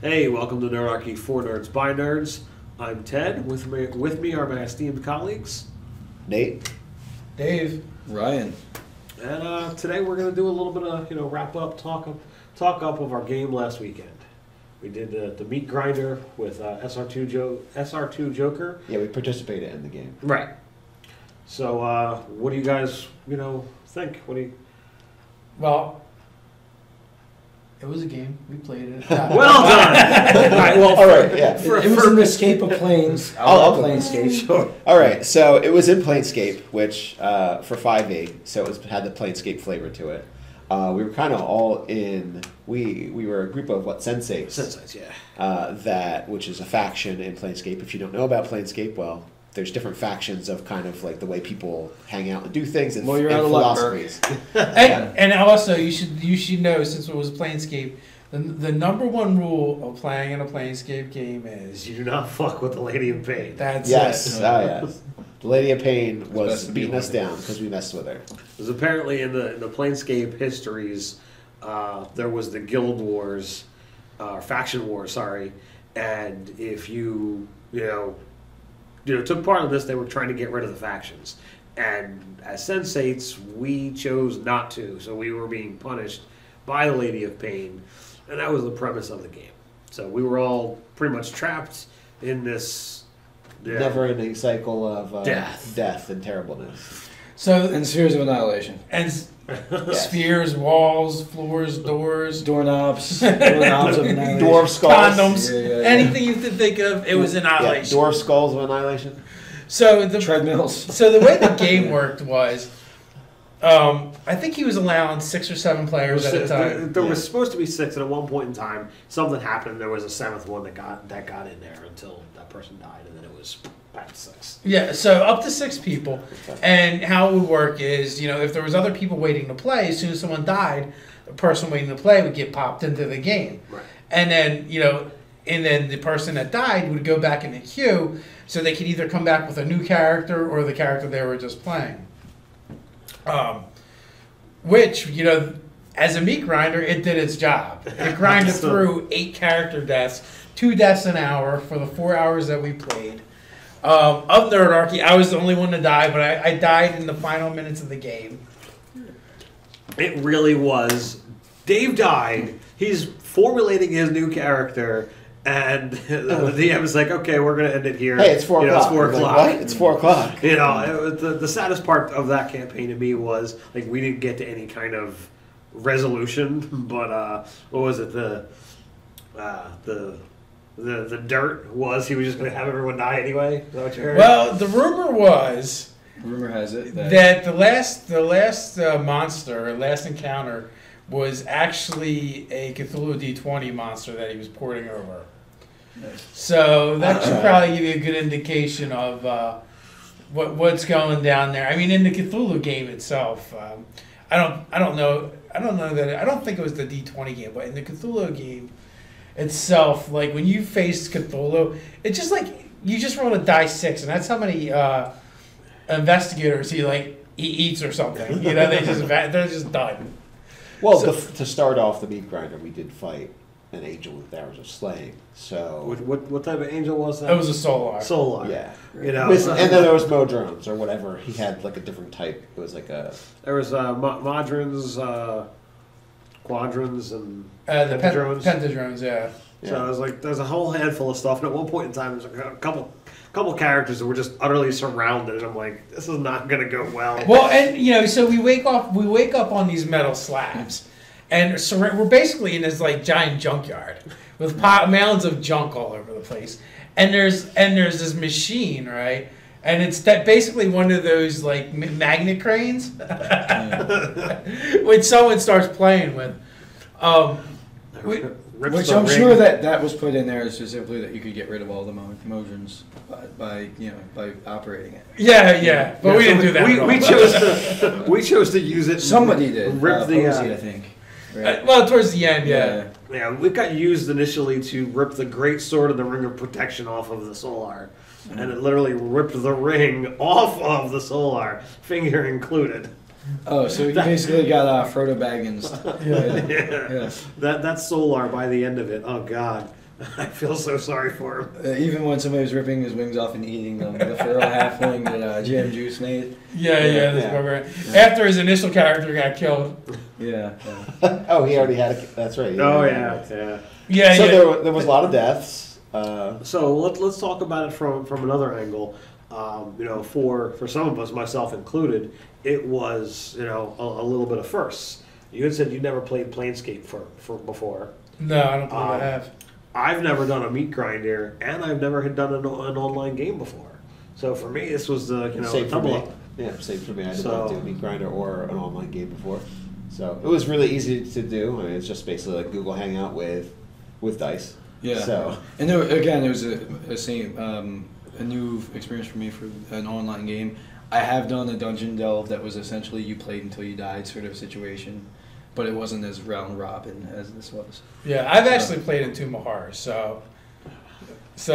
Hey, welcome to Nerdarchy for Nerds by Nerds. I'm Ted. With me are my esteemed colleagues, Nate, Dave, Ryan, and today we're going to do a little bit of wrap up, talk up of our game last weekend. We did the meat grinder with SR2 Joker. Yeah, we participated in the game. Right. So, what do you guys think? What do you? well, it was a game. We played it. Well done. All right, yeah. it was in the Escape of Planes. I'll Planescape. Sure. All right, so it was in Planescape, which for 5e, so had the Planescape flavor to it. We were kind of all in. We were a group of senseis. Senseis, yeah. Which is a faction in Planescape. If you don't know about Planescape, well, there's different factions of kind of like the way people hang out and do things and, Well, you're and out of luck, philosophies. And also, you should know, since it was Planescape, the number one rule of playing in a Planescape game is You do not fuck with the Lady in Pain. that's Yes, it. yes. The Lady of Pain was best to be beating us avoided. down because we messed with her. Because apparently in the Planescape histories, there was the Guild Wars, Faction Wars, sorry, and if you took part in this, they were trying to get rid of the factions. And as sensates, we chose not to, so we were being punished by the Lady of Pain, and that was the premise of the game. So we were all pretty much trapped in this Never-ending cycle of Death. and terribleness. So And Spheres of Annihilation. and spheres, walls, floors, doors, Doorknobs of Annihilation. Dwarf skulls. condoms, Yeah. anything you could think of, it was Yeah, annihilation. dwarf skulls of annihilation. So the Treadmills. So the way the game worked was, I think he was allowing 6 or 7 players at a time. There was supposed to be 6, and at one point in time, something happened. There was a 7th one that got in there until that person died, and then it was back to 6. Yeah, so up to 6 people. And how it would work is, if there was other people waiting to play, as soon as someone died, the person waiting to play would get popped into the game. Right. And then, the person that died would go back in the queue, so they could either come back with a new character or the character they were just playing. Which, as a meat grinder, it did its job. It grinded through 8 character deaths, 2 deaths an hour for the 4 hours that we played. Of Nerdarchy, I was the only one to die, but I died in the final minutes of the game. It really was. Dave died. He's formulating his new character, and the DM is like, "Okay, we're going to end it here." Hey, it's 4 o'clock. It's 4 I'm like, o'clock. what? It's 4 o'clock. The saddest part of that campaign to me was like we didn't get to any kind of resolution. But what was it? The dirt was he was just going to have everyone die anyway. Is that what you heard? Well, the rumor was Rumor has it that the last monster, or last encounter, was actually a Cthulhu D20 monster that he was porting over. Nice. So that should probably give you a good indication of what's going down there. I mean, in the Cthulhu game itself, I don't think it was the D20 game, but in the Cthulhu game itself, like when you face Cthulhu, it's just like you just roll a die 6, and that's how many investigators he eats or something. They're just done. Well, to start off the meat grinder, we did fight an angel with arrows of slaying. So what type of angel was that? It was a solar. Solar. yeah, And then there was Modrones or whatever. He had like a different type. It was like a there was Modrons, Quadrons, and The Pentadrones. Pentadrones, yeah. So I was like, there's a whole handful of stuff, and at one point in time, there's a couple characters that were just utterly surrounded, and I'm like, this is not going to go well. Well, and so we wake up on these metal slabs, and we're basically in this like giant junkyard with mounds of junk all over the place. And there's this machine, right? And it's basically one of those like magnet cranes, which someone starts playing with. Which I'm sure that was put in there specifically that you could get rid of all the motions by operating it. Yeah, but we didn't do that. We chose to use it. Somebody did. Rip Posey, I think. Right? Well, towards the end, yeah. Yeah, we got used initially to rip the great sword of the ring of protection off of the Solar, and it literally ripped the ring off of the Solar, finger included. Oh, so you basically got Frodo Baggins. Yeah. Yeah. That Solar by the end of it. Oh God, I feel so sorry for him. Even when somebody was ripping his wings off and eating them, the feral halfling that GM Juice made. This barbarian. After his initial character got killed. Yeah. Oh, he already had that's right. Oh yeah. So there was a lot of deaths. So let's talk about it from another angle. For some of us, myself included, it was a little bit of firsts. You had said you never played Planescape for before. No, I don't believe I have. I've never done a meat grinder, and I've never had done an online game before. So for me, this was the same for double me. up. Yeah, same for me. I did not do a meat grinder or an online game before, so it was really easy to do. I mean, it's just basically like Google Hangout with dice. Yeah. So and it was a new experience for me for an online game. I have done a dungeon delve that was essentially you played until you died sort of situation. But it wasn't as round robin as this was. Yeah, I've actually played in Tomb of Horrors, so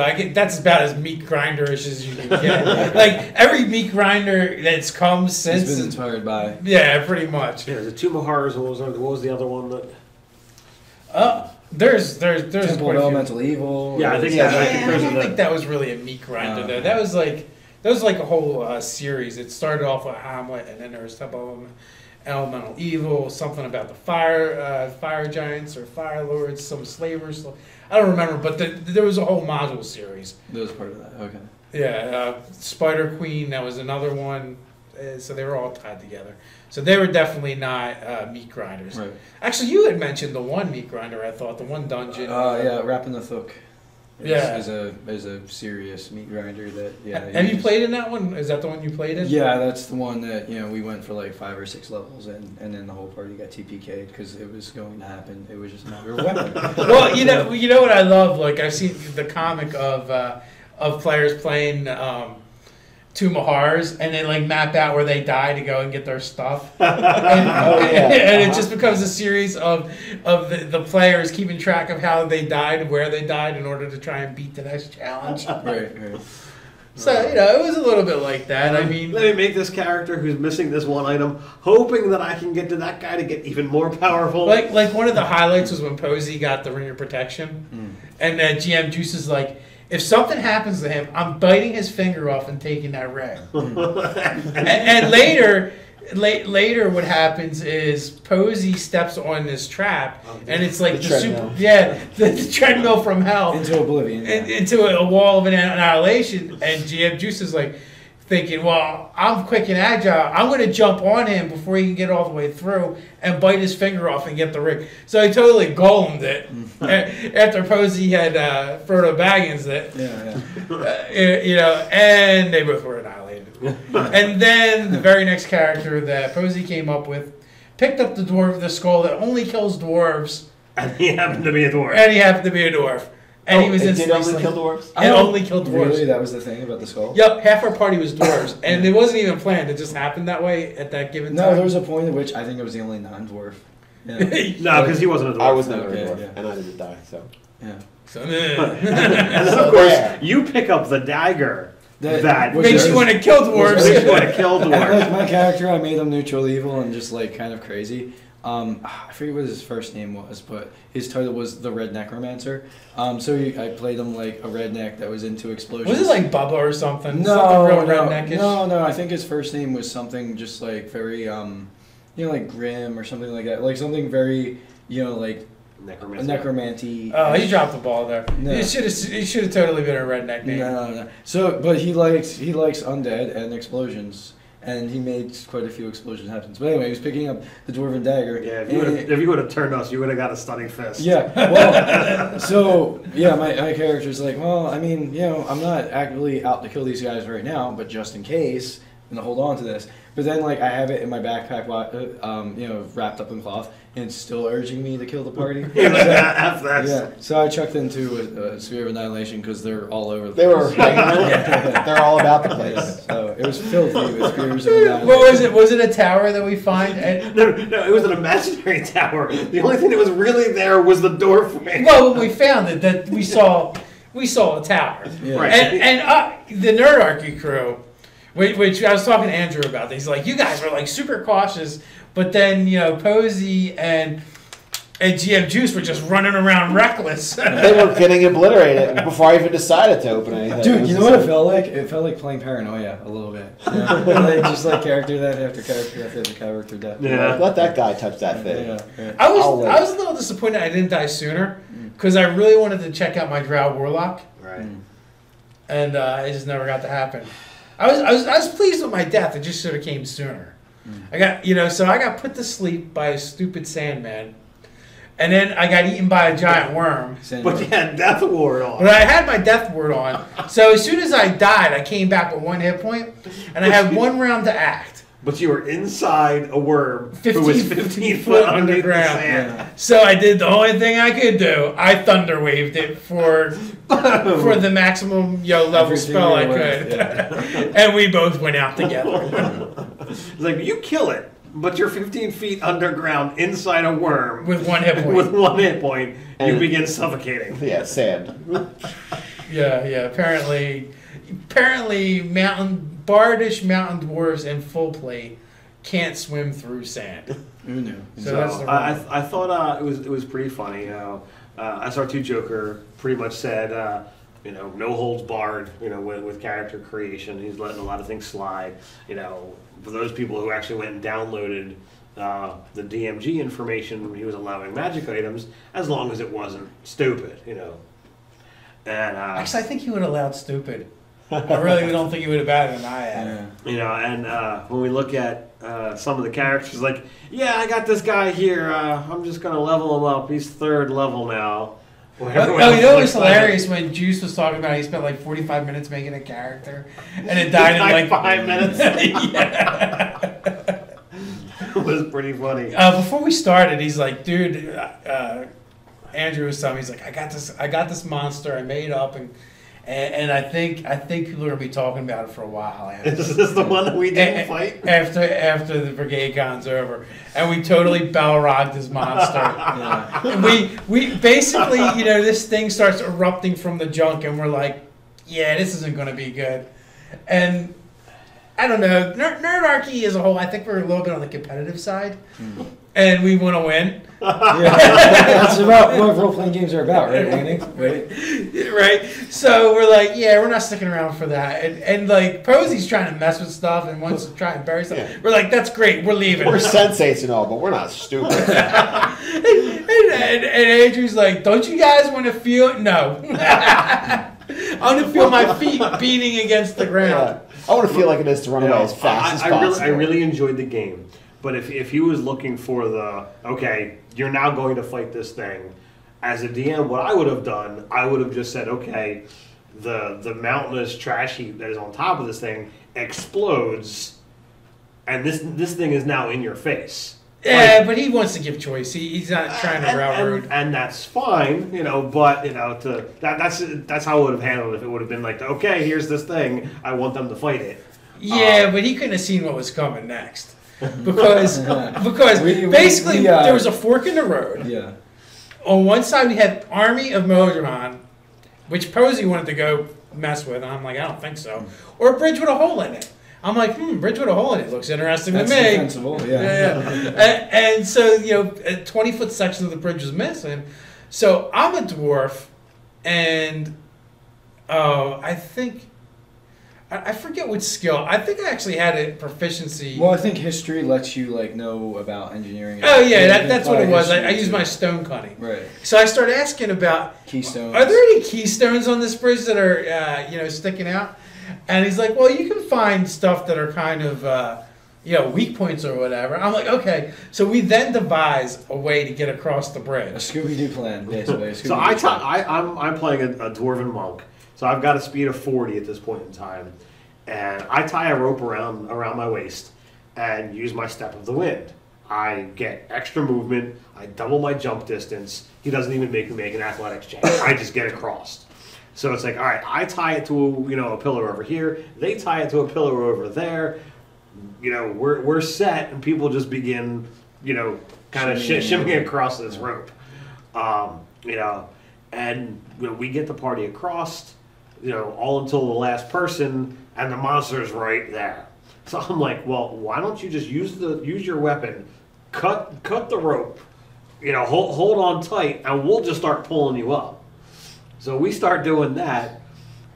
I get that's about as meat grinderish as you can get. Like every meat grinder that's come since it's been inspired by. Yeah, pretty much. Yeah, the Tomb of Horrors. What was the other one that? There's Temple of Elemental Evil. Yeah, I think I don't think that was really a meat grinder though. That was like a whole series. It started off with Hamlet, and then there was Temple of Elemental Evil, something about the fire giants or fire lords, some slavers. I don't remember, but there was a whole module series. That was part of that. Okay. Yeah, Spider Queen. That was another one. So they were all tied together. So they were definitely not meat grinders. Right. Actually, you had mentioned the one meat grinder. I thought the one dungeon. Yeah, Rapping the Thook. Yeah. Is a serious meat grinder that Have you played in that one? Is that the one you played in? Yeah, that's the one that we went for like 5 or 6 levels and then the whole party got TPK'd because it was going to happen. It was just a matter of weapon. Well, you know what I love? Like I've seen the comic of players playing Tomb of Horrors and then like map out where they die to go and get their stuff. And it just becomes a series of the players keeping track of how they died, where they died in order to try and beat the next challenge. Right. So, it was a little bit like that. I mean, let me make this character who's missing this one item, hoping that I can get to that guy to get even more powerful. Like one of the highlights was when Posey got the Ring of Protection, and then GM Juice is like, if something happens to him, I'm biting his finger off and taking that ring. and later, what happens is Posey steps on this trap, and it's like the treadmill from hell into oblivion, into a wall of annihilation. And GM Juice is like thinking, well, I'm quick and agile. I'm going to jump on him before he can get all the way through and bite his finger off and get the ring. So he totally golemed it after Posey had Frodo Baggins it. And they both were annihilated. And then the very next character that Posey came up with picked up the skull that only kills dwarves. And he happened to be a dwarf. And he was instantly only kill dwarves? It only killed dwarves. Really? That was the thing about the skull? Yep, half our party was dwarves. And it wasn't even planned. It just happened that way at that given time. No, there was a point at which I think it was the only non-dwarf. Yeah. No, because he wasn't a dwarf. I was never a dwarf, and I didn't die, so. Yeah. So, and then, of course, you pick up the dagger that makes you want to kill dwarves. Makes you want to kill dwarves. Like my character, I made him neutral evil and just like kind of crazy. I forget what his first name was, but his title was the Red Necromancer. I played him like a redneck that was into explosions. Was it like Bubba or something? No, something real redneckish? No. I think his first name was something just like very, like grim or something like that. Like something very, like necromancy. Oh, you dropped the ball there. No. You should have totally been a redneck name. No. So, but he likes undead and explosions. And he made quite a few explosions happen. But anyway, he was picking up the dwarven dagger. Yeah, if you would have turned us, you would have got a stunning fist. Yeah, well, my character's like, well, I mean, I'm not actively out to kill these guys right now, but just in case, I'm gonna hold on to this. But then, like, I have it in my backpack, wrapped up in cloth, and it's still urging me to kill the party. So I chucked into a sphere of annihilation because they're all over the place. They were they're all about the place. So it was filthy with spheres of annihilation. What was it? Was it a tower that we find? No, it was an imaginary tower. The only thing that was really there was the door frame. Well, when we found it, that we saw a tower. Yeah. Right. And the Nerdarchy crew, which I was talking to Andrew about. He's like, you guys were like super cautious, but then Posey and and GM Juice were just running around reckless. They were getting obliterated before I even decided to open anything. Dude, you know what it felt like? It felt like playing Paranoia a little bit. You know? Like, just like character death after character after character death. Yeah. Let that guy touch that thing. Yeah. I was a little disappointed I didn't die sooner because I really wanted to check out my Drow Warlock, Right. and it just never got to happen. I was pleased with my death. It just sort of came sooner. I got so I got put to sleep by a stupid Sandman, and then I got eaten by a giant worm. But you had Death Ward on. But I had my death ward on, so as soon as I died, I came back with 1 hit point, and I had 1 round to act. But you were inside a worm 15 who was 15 foot underneath the underground. sand. Yeah. So I did the only thing I could do. I thunder waved it for the maximum level Everything spell I you could, were- and we both went out together It's like, you kill it, but you're 15 feet underground inside a worm with 1 hit point. with 1 hit point. You And- begin suffocating. Yeah, sand. Yeah. Apparently, Bardish mountain dwarves in full plate can't swim through sand. Who knew? So that's the rule. I thought it was pretty funny. SR2 Joker pretty much said, no holds barred. With character creation, he's letting a lot of things slide. For those people who actually went and downloaded the DMG information, he was allowing magic items as long as it wasn't stupid. And Actually, I think he would have allowed stupid. I really don't think he would have batted an eye at it. Yeah. when we look at some of the characters, like, I got this guy here. I'm just gonna level him up. He's 3rd level now. Oh, it was hilarious when Juice was talking about he spent like 45 minutes making a character, and it died in like 5 minutes. Yeah. It was pretty funny. Before we started, he's like, dude, Andrew was telling me, he's like, I got this monster, I made up, and I think people are gonna be talking about it for a while. Is this the one that we didn't fight? After the Brigade Con's over, and we totally Balrogged his monster. Yeah. And we basically, this thing starts erupting from the junk, and we're like, this isn't going to be good. And I don't know, Nerdarchy as a whole, I think we're a little bit on the competitive side, and we want to win. Yeah, that's about what role-playing games are about, right? Winning, right? Right. So we're like, we're not sticking around for that. And like Posey's trying to mess with stuff and wants to try and bury stuff. Yeah. We're like, that's great. We're leaving. We're sensates and all, but we're not stupid. and Andrew's like, don't you guys want to feel it? No. I want to feel my feet beating against the ground. I want to feel like it is to run away as fast as possible. I really enjoyed the game, but if he was looking for you're now going to fight this thing, as a DM, what I would have done, I would have just said, okay, the mountainous trash heap that is on top of this thing explodes, and this thing is now in your face. Yeah, but he wants to give choice. He's not trying to railroad. And that's fine, but that's how I would have handled it if it would have been like, okay, here's this thing, I want them to fight it. Yeah, but he couldn't have seen what was coming next. Because basically we, there was a fork in the road. Yeah. On one side we had Army of Modron, which Posey wanted to go mess with, and I'm like, I don't think so. Or a bridge with a hole in it. I'm like, bridge with a hole in it looks interesting That's to me. defensible, yeah. And so, a 20-foot section of the bridge was missing. So I'm a dwarf, and I forget which skill. I think I actually had a proficiency. Well, I think history lets you know about engineering. Oh yeah, that's what it was. History I used too. my stone cutting. Right. So I started asking about Keystones. Are there any keystones on this bridge that are sticking out? And he's like, well, you can find stuff that are kind of weak points or whatever. I'm like, okay. So we then devise a way to get across the A bridge. Scooby-Doo plan, basically. So I'm playing a dwarven monk. So I've got a speed of 40 at this point in time, and I tie a rope around my waist and use my step of the wind. I get extra movement. I double my jump distance. He doesn't even make me make an athletics check. I just get across. So it's like, all right, I tie it to a pillar over here. They tie it to a pillar over there. We're set, and people just begin kind of shimmying across this rope. And we get the party across. All until the last person, and the monster's right there. So I'm like, well, why don't you just use your weapon, cut the rope hold on tight, and we'll just start pulling you up. So we start doing that.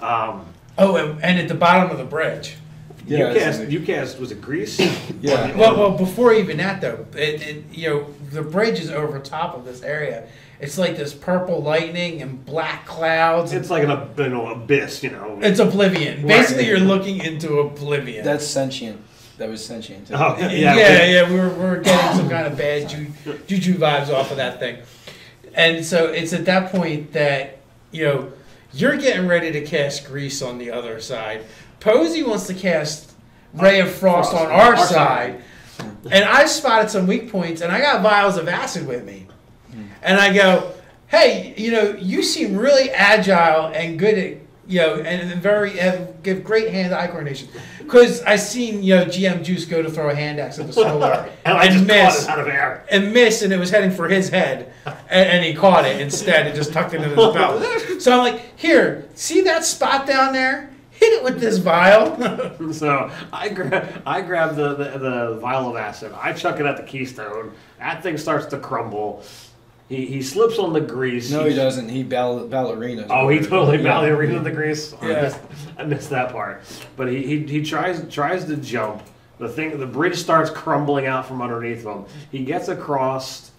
And at the bottom of the bridge. Yeah, you cast was it grease? Yeah. Well, before even that though, the bridge is over top of this area. It's like this purple lightning and black clouds. It's like an abyss, It's oblivion. Right. Basically, you're looking into oblivion. That's sentient. That was sentient. Too. Oh, yeah. We're getting some kind of bad juju vibes off of that thing, and so it's at that point that you're getting ready to cast grease on the other side. Posey wants to cast Ray of Frost on our side, and I spotted some weak points, and I got vials of acid with me. And I go, hey, you seem really agile and good at, and give great hand-eye coordination. Because I seen, GM Juice go to throw a hand axe at the solar and I just miss, caught it out of air. And miss, and it was heading for his head, and he caught it instead and just tucked it into his belt. So I'm like, here, see that spot down there? Hit it with this vial. So I grab the vial of acid. I chuck it at the keystone. That thing starts to crumble. He slips on the grease. No, he doesn't. He ballerina. Oh, he totally ballerina the grease. Yeah. I missed that part. But he tries to jump. The bridge starts crumbling out from underneath him. He gets across,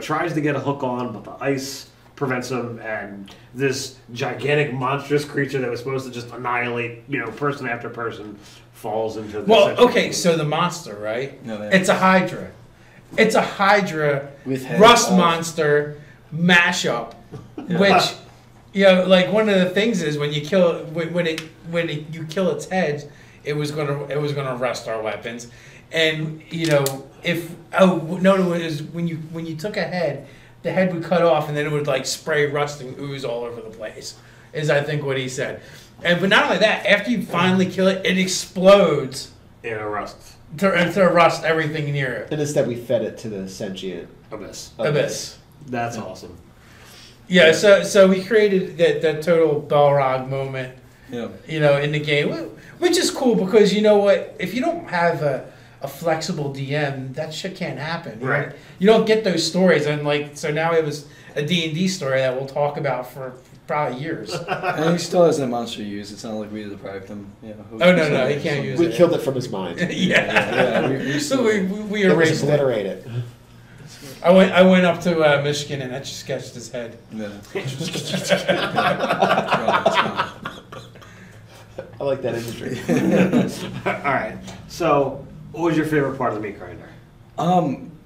tries to get a hook on, but the ice prevents him, and this gigantic monstrous creature that was supposed to just annihilate, person after person falls into the okay, so the monster, right? No, it's a Hydra. It's a Hydra with rust monster mashup, which like one of the things is when you kill you kill its head, it was gonna rust our weapons, and it was when you took a head, the head would cut off and then it would like spray rusting ooze all over the place. Is I think what he said, but not only that, after you finally kill it, it explodes in a rust. To rust everything near it. And instead we fed it to the sentient Abyss. That's awesome. Yeah, so we created that total Balrog moment, in the game, which is cool because you know what? If you don't have a flexible DM, that shit can't happen. Right. You don't get those stories, and so now it was a D&D story that we'll talk about for probably years. And he still has that monster used. It's not like we deprived him. No, he can't use it. We killed it from his mind. Yeah. We erased it. Obliterate it. I went up to Michigan and I just sketched his head. Yeah. I like that imagery. All right. So, what was your favorite part of the meat grinder?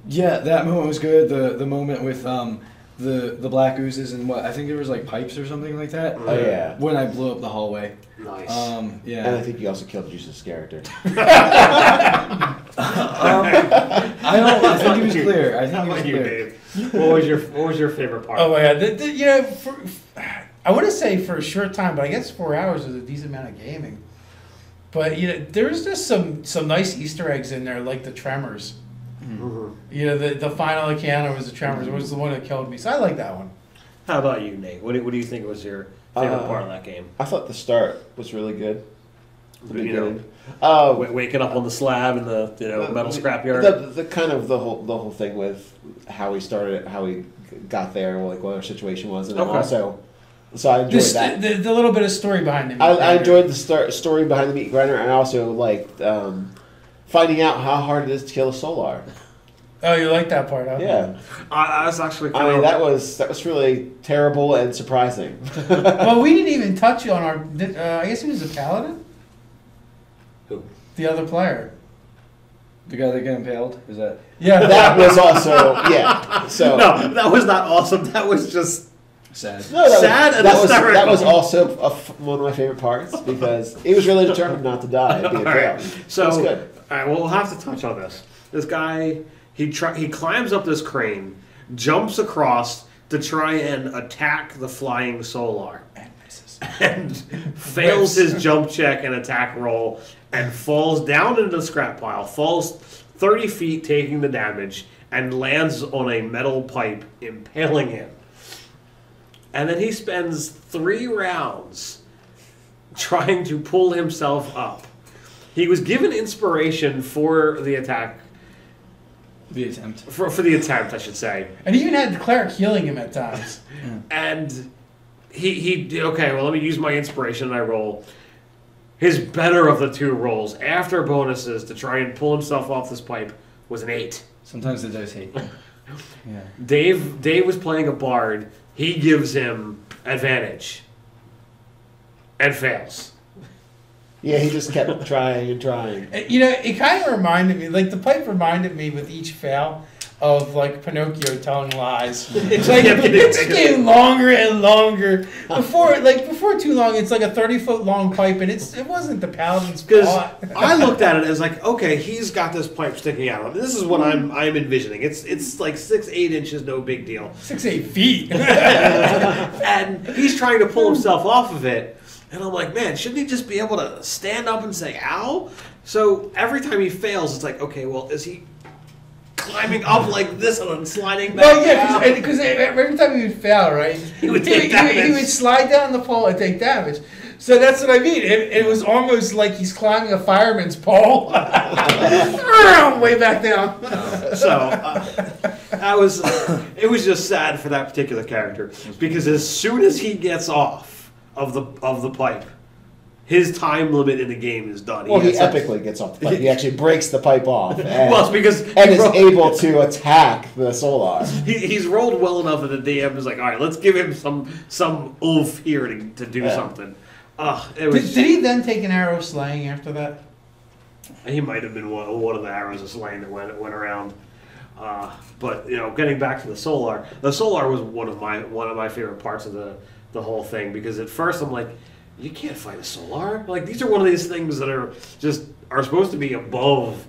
Yeah, that moment was good. The moment with the black oozes and what I think there was like pipes or something like that. Oh yeah. When I blew up the hallway. Nice. Yeah. And I think you also killed Juice's character. I think he was clear. I think he was clear. Dave? What was your favorite part? Oh my god! I want to say for a short time, but I guess 4 hours is a decent amount of gaming. But there's just some nice Easter eggs in there, like the tremors. Mm-hmm. The final encounter was the tremors. It was the one that killed me, so I like that one. How about you, Nate? What do you think was your favorite part of that game? I thought the start was really good. Waking up on the slab in the metal scrapyard. The kind of the whole thing with how we started, how we got there, like what our situation was, and then also. So I enjoyed that. The little bit of story behind it. I enjoyed the story behind the meat grinder, and I also liked finding out how hard it is to kill a solar. Oh, you like that part, huh? Yeah. I was actually. That was really terrible and surprising. Well, we didn't even touch on our. I guess he was a paladin. Who? The other player. The guy that got impaled? Is that? Yeah. That was also So no, that was not awesome. That was just. Sad. No, that was hysterical. also one of my favorite parts because he was really determined not to die and be impaled. So it was good. All right, well, we'll have to touch on this. This guy, he climbs up this crane, jumps across to try and attack the flying solar, and fails his jump check and attack roll, and falls down into the scrap pile, falls 30 feet, taking the damage, and lands on a metal pipe, impaling him. And then he spends 3 rounds trying to pull himself up. He was given inspiration for the attack The attempt. For the attempt, I should say. And he even had the cleric healing him at times. And he okay, well, let me use my inspiration and I roll. His better of the two rolls, after bonuses, to try and pull himself off this pipe, was an 8. Sometimes the dice hate you. Yeah. Dave was playing a bard. He gives him advantage. And fails. Yeah, he just kept trying and trying. You know, it kind of reminded me, like the pipe reminded me with each fail of like Pinocchio telling lies. It's like it's getting longer and longer. Before too long, it's like a 30-foot long pipe, and it wasn't the paladin's fault. I looked at it as like, okay, he's got this pipe sticking out. This is what I'm envisioning. It's like 6-8 inches, no big deal. 6-8 feet. And he's trying to pull himself off of it. And I'm like, man, shouldn't he just be able to stand up and say, ow? So every time he fails, it's like, okay, well, is he climbing up like this and then sliding back Well, yeah, because every time he would fail, right, he would take damage. He would slide down the pole and take damage. So that's what I mean. It was almost like he's climbing a fireman's pole. Way back down. It was just sad for that particular character. Because as soon as he gets off of the pipe, his time limit in the game is done. Well, he epically gets off the pipe. He actually breaks the pipe off. And, well, it's because and is able to attack the Solar. He's rolled well enough that the DM is like, all right, let's give him some oomph here to do something. Did he then take an arrow slaying after that? He might have been one of the arrows of slaying that went around. But getting back to the Solar was one of my favorite parts of the whole thing, because at first I'm like, you can't fight a Solar. Like, these are one of these things that are supposed to be above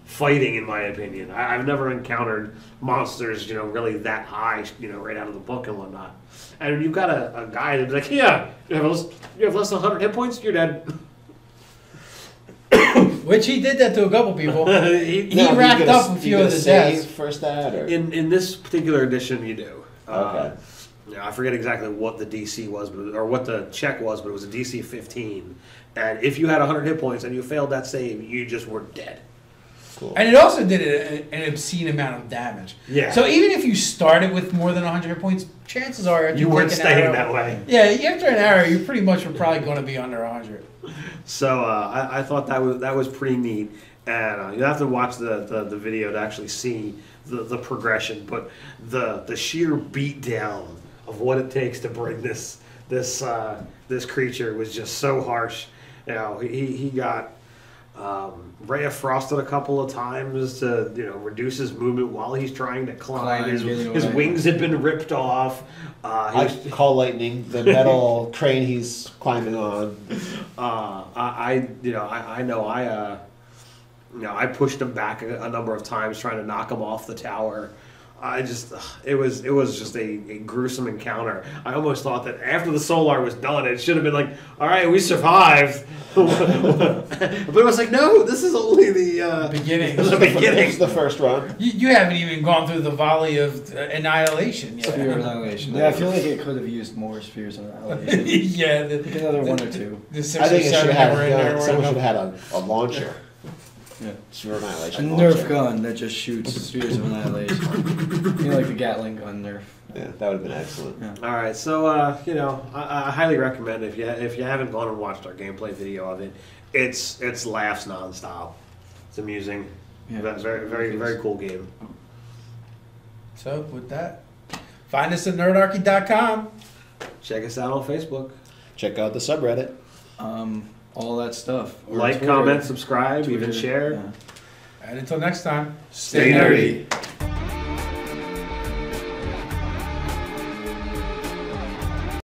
fighting, in my opinion. I've never encountered monsters, really that high, right out of the book and whatnot. And you've got a guy that's like, yeah, you have less than 100 hit points, you're dead. Which he did that to a couple people. he racked up a few of the deaths. First that, or? In this particular edition, you do. Okay. I forget exactly what the DC was, or what the check was, but it was a DC 15. And if you had 100 hit points and you failed that save, you just were dead. Cool. And it also did an obscene amount of damage. Yeah. So even if you started with more than 100 hit points, chances are you weren't staying that way. Yeah, after an arrow, you pretty much were probably going to be under 100. So I thought that was pretty neat, and you have to watch the video to actually see the progression. But the sheer beatdown of what it takes to bring this creature was just so harsh. He got Ray of Frosted a couple of times to reduce his movement while he's trying to climb. His wings had been ripped off. I call lightning the metal crane he's climbing on. I pushed him back a number of times trying to knock him off the tower. It was just a gruesome encounter. I almost thought that after the Solar was done, it should have been like, all right, we survived. But it was like, no, this is only the beginning. The beginning. This is the first run. You haven't even gone through the volley of annihilation yet. Sphere of Annihilation. Yeah, I feel like it could have used more Spheres of Annihilation. Yeah. Like another one or two. The 6 I or think 7 that were in there. someone should have had a launcher. Yeah. Sphere of A Annihilation. Nerf gun that just shoots Spheres of Annihilation. Like the Gatling gun Nerf. Yeah, that would have been excellent. Yeah. All right, so I highly recommend if you haven't gone and watched our gameplay video of it, it's laughs nonstop. It's amusing. Yeah. That's very very very cool game. So with that, find us at nerdarchy.com. Check us out on Facebook. Check out the subreddit. All that stuff. Or Like, Twitter. comment, subscribe, even Twitter. share. Yeah. And until next time, Stay nerdy.